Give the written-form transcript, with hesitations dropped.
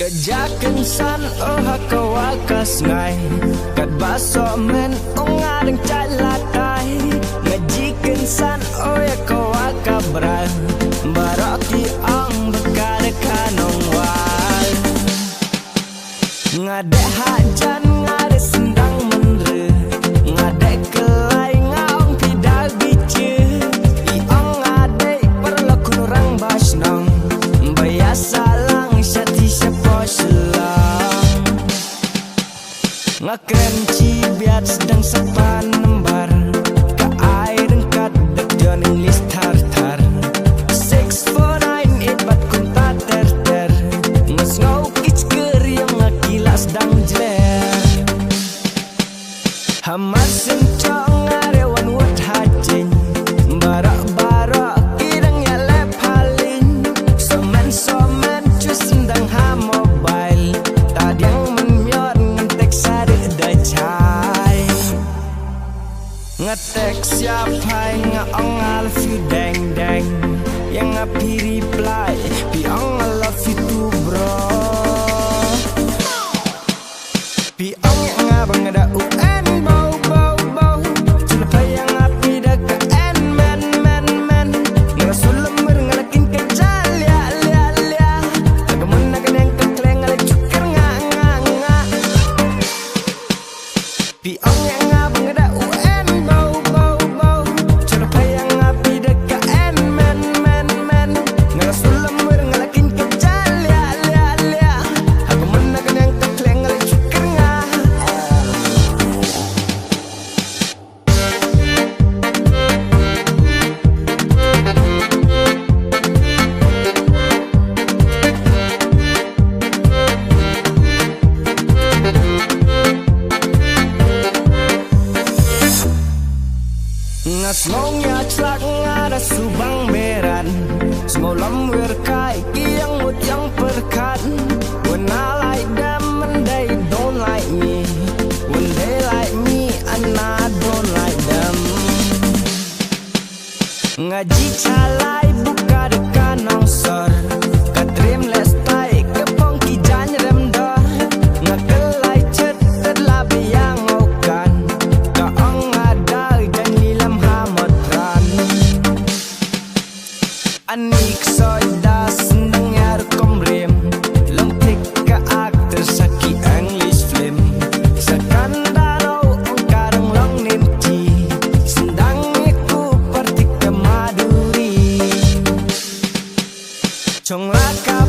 Kejaken san oh kawakas ngai kat baso men ongadeng calatai ngajiken san oh ya kawaka bran baraki ang bekal kanong wal ngade hajan ngade sendang menre ngade kelai ngaong tidak bice iong ngade perlu kurang basnang biasa lang syati ngakren cibiat sedang sepan lembar ke air engkat dek joning list tar-tar 6498 bat kunta ter-ter nges ngau kich yang ngakilas dang jeler hamar sencong ngarewan wut hajin barak-barak kirang ya lep halin somen cus sendang ha mobile tadiang ngetek siapa ngaong I love you deng deng yang ngapi reply piong I love you too bro piong yang ngabang ada UN bau bau bau celepa yang ngapi deka en men ngerasul lemur ngelakin kejal lia agamun nagan yang kekleng ngalek cuker nga piong yang ngabang ada UN Ngasngongnya celak ngada subang beran Smolam wirkai kiang mut yang perkat When I like them and they don't like me When they like me and I don't like them Ngaji calai buka dekan nongsor Katrim lestai kepong kijanya remdor Ngakelai cet terlabi yang okan Kaong ada dan lilam anik soida seneng yar komrem lempik ke aktor saki English film sakandaro ang karang long nimci sendang iku partik ke maduri chong laka